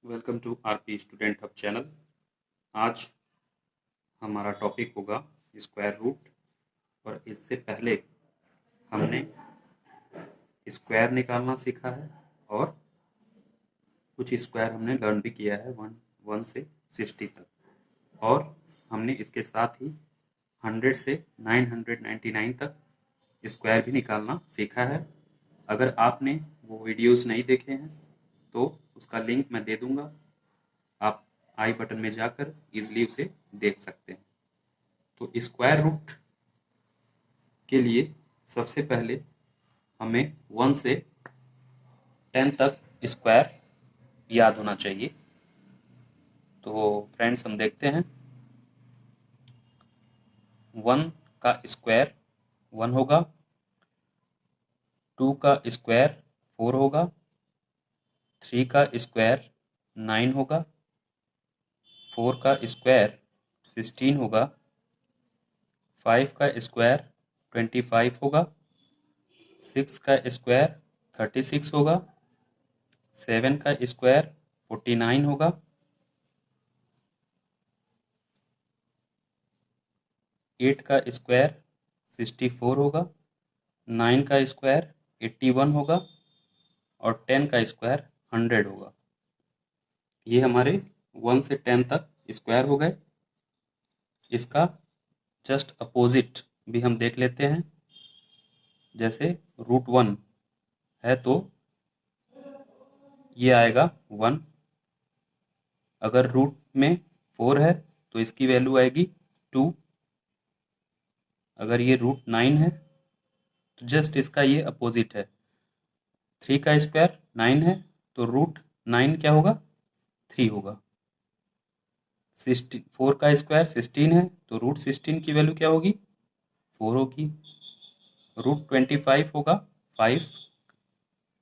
Welcome to RP student hub channel. आज हमारा topic होगा स्क्वायर रूट। और इससे पहले हमने स्क्वायर निकालना सीखा है और कुछ स्क्वायर हमने लर्न भी किया है वन से 60 तक। और हमने इसके साथ ही 100 से 999 तक स्क्वायर भी निकालना सीखा है। अगर आपने वो वीडियोस नहीं देखे हैं तो उसका लिंक मैं दे दूंगा, आप आई बटन में जाकर इजीली उसे देख सकते हैं। तो स्क्वायर रूट के लिए सबसे पहले हमें 1 से 10 तक स्क्वायर याद होना चाहिए। तो फ्रेंड्स हम देखते हैं 1 का स्क्वायर 1 होगा, 2 का स्क्वायर 4 होगा, 3 का स्क्वायर 9 होगा, 4 का स्क्वायर 16 होगा, 5 का स्क्वायर 25 होगा, 6 का स्क्वायर 36 होगा, 7 का स्क्वायर 49 होगा, 8 का स्क्वायर 64 होगा, 9 का स्क्वायर 81 होगा और 10 का स्क्वायर 100 होगा। ये हमारे 1 से 10 तक स्क्वायर हो गए। इसका जस्ट अपोजिट भी हम देख लेते हैं। जैसे √1 है तो ये आएगा 1। अगर रूट में 4 है तो इसकी वैल्यू आएगी 2। अगर ये √9 है तो जस्ट इसका ये अपोजिट है। 3 का स्क्वायर 9 है तो √9 क्या होगा, 3 होगा। 4 का स्क्वायर 16 है तो √16 की वैल्यू क्या होगी, 4 होगी। √25 होगा 5,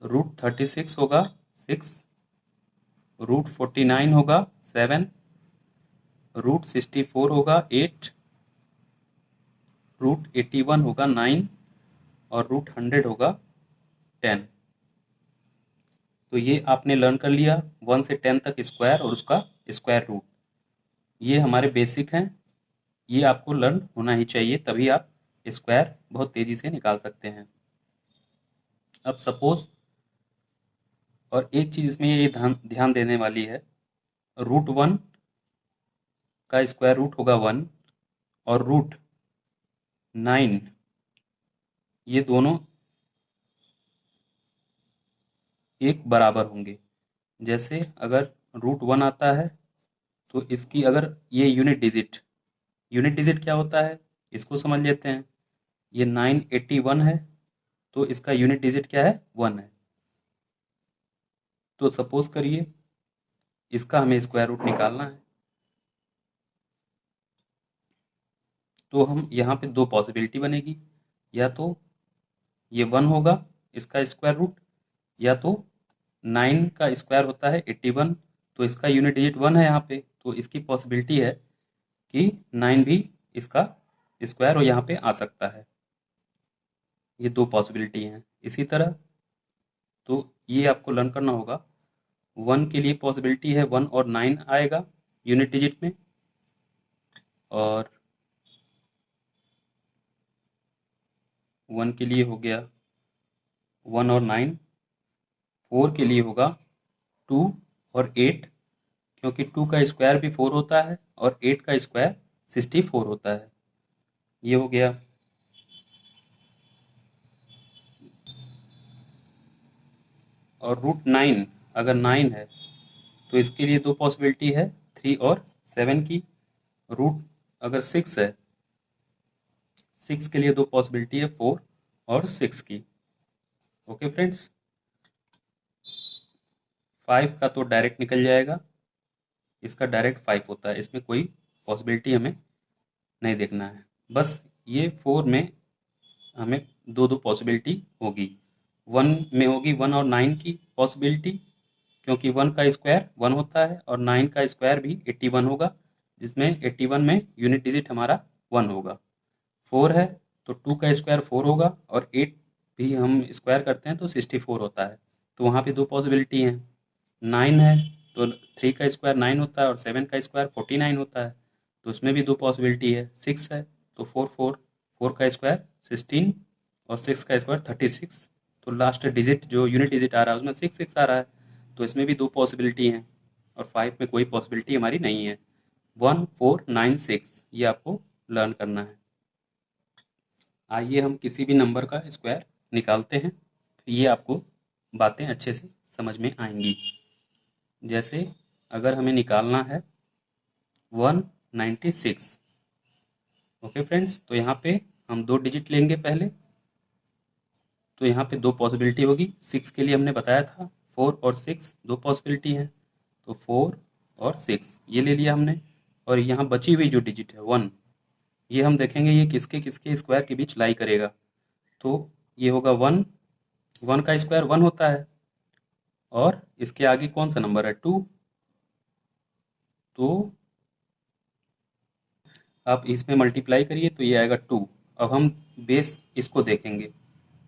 √36 होगा 6, √49 होगा 7, √64 होगा 8, √81 होगा 9 और √100 होगा 10। तो ये आपने लर्न कर लिया 1 से 10 तक स्क्वायर और उसका स्क्वायर रूट। ये हमारे बेसिक हैं, ये आपको लर्न होना ही चाहिए, तभी आप स्क्वायर बहुत तेजी से निकाल सकते हैं। अब सपोज, और एक चीज इसमें ये ध्यान देने वाली है, √1 का स्क्वायर रूट होगा 1 और √9 ये दोनों एक बराबर होंगे। जैसे अगर √1 आता है तो इसकी अगर ये यूनिट डिजिट क्या होता है इसको समझ लेते हैं। ये 981 है तो इसका यूनिट डिजिट क्या है, 1 है। तो सपोज करिए इसका हमें स्क्वायर रूट निकालना है, तो हम यहाँ पे दो पॉसिबिलिटी बनेगी। या तो ये 1 होगा इसका स्क्वायर रूट, या तो 9 का स्क्वायर होता है 81 तो इसका यूनिट डिजिट 1 है यहाँ पे, तो इसकी पॉसिबिलिटी है कि 9 भी इसका स्क्वायर और यहाँ पे आ सकता है। ये दो पॉसिबिलिटी हैं। इसी तरह तो ये आपको लर्न करना होगा, 1 के लिए पॉसिबिलिटी है 1 और 9 आएगा यूनिट डिजिट में, और 1 के लिए हो गया 1 और 9। 4 के लिए होगा 2 और 8, क्योंकि 2 का स्क्वायर भी 4 होता है और 8 का स्क्वायर 64 होता है। ये हो गया। और √9 अगर 9 है तो इसके लिए दो पॉसिबिलिटी है, 3 और 7 की। रूट अगर 6 है, 6 के लिए दो पॉसिबिलिटी है, 4 और 6 की। ओके फ्रेंड्स, 5 का तो डायरेक्ट निकल जाएगा, इसका डायरेक्ट 5 होता है, इसमें कोई पॉसिबिलिटी हमें नहीं देखना है। बस ये 4 में हमें दो दो पॉसिबिलिटी होगी। 1 में होगी 1 और 9 की पॉसिबिलिटी, क्योंकि 1 का स्क्वायर 1 होता है और 9 का स्क्वायर भी 81 होगा, जिसमें 81 में यूनिट डिजिट हमारा 1 होगा। 4 है तो 2 का स्क्वायर 4 होगा और 8 भी हम स्क्वायर करते हैं तो 64 होता है, तो वहाँ पे दो पॉसिबिलिटी हैं। 9 है तो 3 का स्क्वायर 9 होता है और 7 का स्क्वायर 49 होता है, तो उसमें भी दो पॉसिबिलिटी है। 6 है तो 4 का स्क्वायर 16 और 6 का स्क्वायर 36, तो लास्ट डिजिट जो यूनिट डिजिट आ रहा है उसमें 6 आ रहा है, तो इसमें भी दो पॉसिबिलिटी हैं। और 5 में कोई पॉसिबिलिटी हमारी नहीं है। 1496 ये आपको लर्न करना है। आइए हम किसी भी नंबर का स्क्वायर निकालते हैं, तो ये आपको बातें अच्छे से समझ में आएंगी। जैसे अगर हमें निकालना है 196, ओके फ्रेंड्स, तो यहाँ पे हम दो डिजिट लेंगे पहले। तो यहाँ पे दो पॉसिबिलिटी होगी। 6 के लिए हमने बताया था 4 और 6 दो पॉसिबिलिटी हैं, तो 4 और 6 ये ले लिया हमने। और यहाँ बची हुई जो डिजिट है 1, ये हम देखेंगे ये किसके किसके स्क्वायर के बीच लाई करेगा। तो ये होगा 1, 1 का स्क्वायर 1 होता है, और इसके आगे कौन सा नंबर है 2, तो आप इसमें मल्टीप्लाई करिए तो ये आएगा 2। अब हम बेस इसको देखेंगे,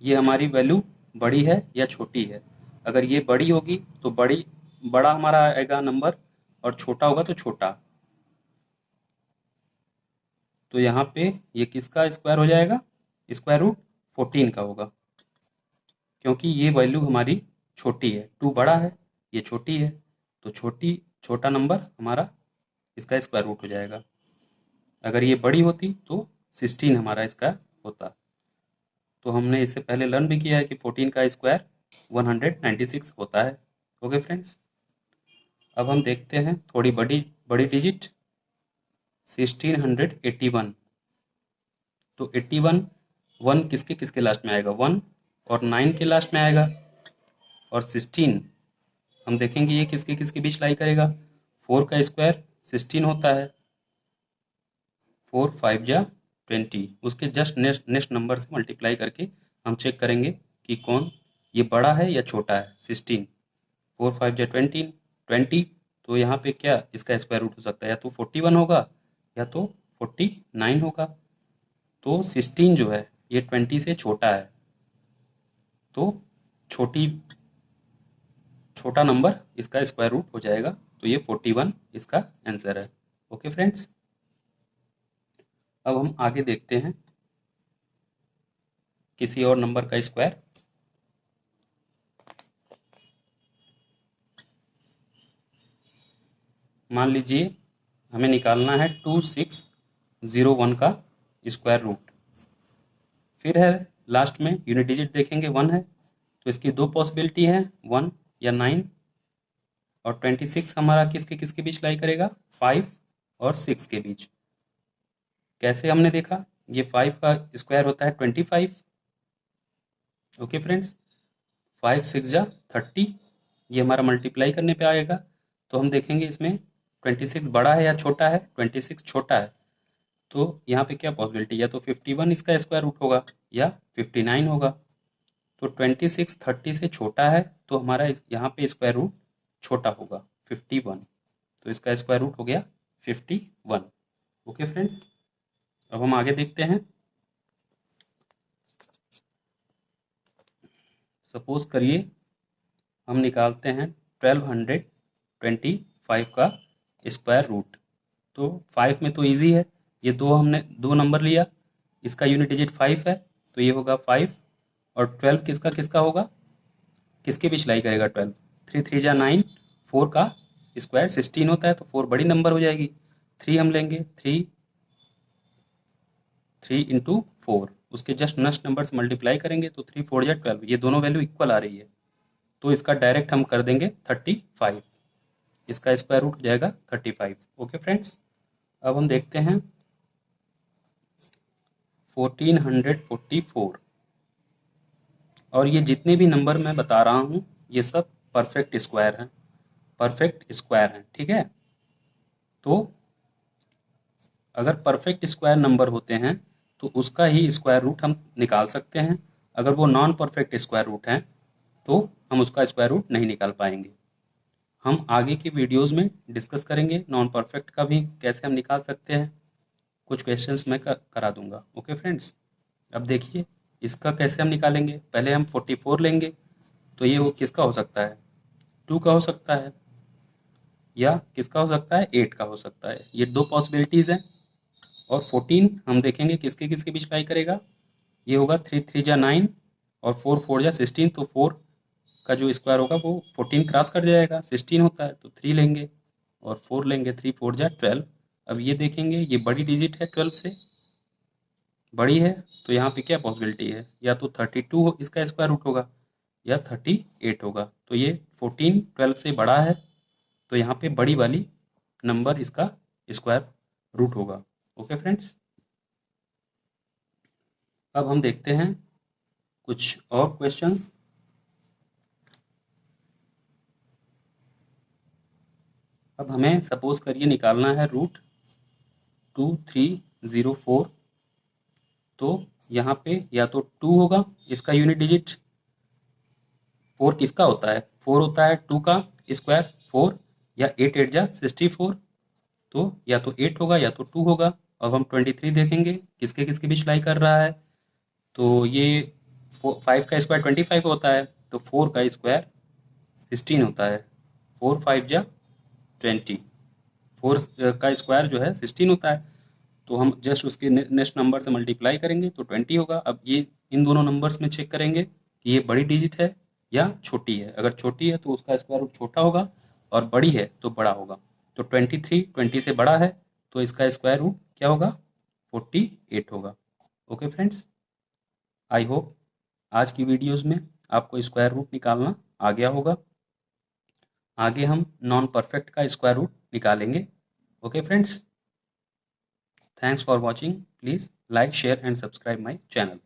ये हमारी वैल्यू बड़ी है या छोटी है। अगर ये बड़ी होगी तो बड़ा हमारा आएगा नंबर, और छोटा होगा तो छोटा। तो यहाँ पे ये किसका स्क्वायर हो जाएगा, स्क्वायर रूट 14 का होगा, क्योंकि ये वैल्यू हमारी छोटी है। 2 बड़ा है, ये छोटी है, तो छोटा नंबर हमारा इसका स्क्वायर रूट हो जाएगा। अगर ये बड़ी होती तो 16 हमारा इसका होता। तो हमने इससे पहले लर्न भी किया है कि 14 का स्क्वायर 196 होता है। ओके फ्रेंड्स, अब हम देखते हैं थोड़ी बड़ी बड़ी डिजिट 1681। तो 81 1 किसके किसके लास्ट में आएगा, 1 और 9 के लास्ट में आएगा। और 16 हम देखेंगे ये किसके किसके बीच लाई करेगा। 4 का स्क्वायर 16 होता है, 4 5 जा 20, उसके जस्ट नेक्स्ट नंबर से मल्टीप्लाई करके हम चेक करेंगे कि कौन ये बड़ा है या छोटा है। 16 4 5 जा 20, तो यहाँ पे क्या इसका स्क्वायर रूट हो सकता है, या तो 41 होगा या तो 49 होगा। तो 16 जो है ये 20 से छोटा है, तो छोटा नंबर इसका स्क्वायर रूट हो जाएगा, तो ये 41 इसका आंसर है। ओके फ्रेंड्स, अब हम आगे देखते हैं किसी और नंबर का स्क्वायर। मान लीजिए हमें निकालना है 2601 का स्क्वायर रूट। फिर है लास्ट में यूनिट डिजिट देखेंगे 1 है, तो इसकी दो पॉसिबिलिटी है 1 या 9। और 26 हमारा किसके किसके बीच लाई करेगा, 5 और 6 के बीच। कैसे हमने देखा, ये 5 का स्क्वायर होता है 25। ओके फ्रेंड्स, 5 6 जा 30, ये हमारा मल्टीप्लाई करने पे आएगा। तो हम देखेंगे इसमें 26 बड़ा है या छोटा है, 26 छोटा है। तो यहाँ पे क्या पॉसिबिलिटी, या तो 51 इसका स्क्वायर रूट होगा या 59 होगा। तो 26 30 से छोटा है, तो हमारा यहाँ पे स्क्वायर रूट छोटा होगा 51, तो इसका स्क्वायर रूट हो गया 51। ओके फ्रेंड्स, अब हम आगे देखते हैं। सपोज करिए हम निकालते हैं 1225 का स्क्वायर रूट। तो 5 में तो इजी है, ये हमने दो नंबर लिया, इसका यूनिट डिजिट 5 है, तो ये होगा 5। और 12 किसका किसका होगा, किसके बीच लाई करेगा 12, 3 3 जा 9, 4 का स्क्वायर 16 होता है, तो 4 बड़ी नंबर हो जाएगी। 3 हम लेंगे, 3 इंटू 4, उसके जस्ट नेक्स्ट नंबर से मल्टीप्लाई करेंगे तो 3 4 जा 12, ये दोनों वैल्यू इक्वल आ रही है, तो इसका डायरेक्ट हम कर देंगे 35, इसका स्क्वायर रूट हो जाएगा 35। ओके फ्रेंड्स, अब हम देखते हैं 1444। और ये जितने भी नंबर मैं बता रहा हूँ ये सब परफेक्ट स्क्वायर हैं, परफेक्ट स्क्वायर हैं, ठीक है। तो अगर परफेक्ट स्क्वायर नंबर होते हैं तो उसका ही स्क्वायर रूट हम निकाल सकते हैं। अगर वो नॉन परफेक्ट स्क्वायर रूट हैं तो हम उसका स्क्वायर रूट नहीं निकाल पाएंगे। हम आगे की वीडियोस में डिस्कस करेंगे नॉन परफेक्ट का भी कैसे हम निकाल सकते हैं। कुछ क्वेश्चंस मैं करा दूंगा। ओके फ्रेंड्स, अब देखिए इसका कैसे हम निकालेंगे। पहले हम 44 लेंगे, तो ये वो किसका हो सकता है, 2 का हो सकता है। या किसका हो सकता है, 8 का हो सकता है। ये दो पॉसिबिलिटीज़ हैं। और 14 हम देखेंगे किसके किसके बीच लाई करेगा। ये होगा 3 3 जा 9 और 4 4 जा 16, तो 4 का जो स्क्वायर होगा वो 14 क्रॉस कर जाएगा, 16 होता है तो 3 लेंगे और 4 लेंगे, 3 4 जा 12। अब ये देखेंगे ये बड़ी डिजिट है 12 से, बड़ी है, तो यहाँ पे क्या पॉसिबिलिटी है, या तो 32 इसका स्क्वायर रूट होगा या 38 होगा। तो ये 14 12 से बड़ा है, तो यहाँ पे बड़ी वाली नंबर इसका स्क्वायर रूट होगा। ओके फ्रेंड्स, अब हम देखते हैं कुछ और क्वेश्चंस। अब हमें सपोज करिए निकालना है रूट 2304। तो यहाँ पे या तो 2 होगा इसका यूनिट डिजिट, 4 किसका होता है, 4 होता है 2 का स्क्वायर 4, या 8 8 जा 64, तो या तो 8 होगा या तो 2 होगा। अब हम 23 देखेंगे किसके किसके बीच लाई कर रहा है। तो ये 5 का स्क्वायर 25 होता है, तो 4 का स्क्वायर 16 होता है, 4 5 जा 20, 4 का स्क्वायर जो है 16 होता है। तो हम जस्ट उसके नेक्स्ट नंबर से मल्टीप्लाई करेंगे तो 20 होगा। अब ये इन दोनों नंबर्स में चेक करेंगे कि ये बड़ी डिजिट है या छोटी है। अगर छोटी है तो उसका स्क्वायर रूट छोटा होगा और बड़ी है तो बड़ा होगा। तो 23 20 से बड़ा है, तो इसका स्क्वायर रूट क्या होगा, 48 होगा। ओके फ्रेंड्स, आई होप आज की वीडियोज़ में आपको स्क्वायर रूट निकालना आ गया होगा। आगे हम नॉन परफेक्ट का स्क्वायर रूट निकालेंगे। Okay friends, thanks for watching. Please like, share and subscribe my channel.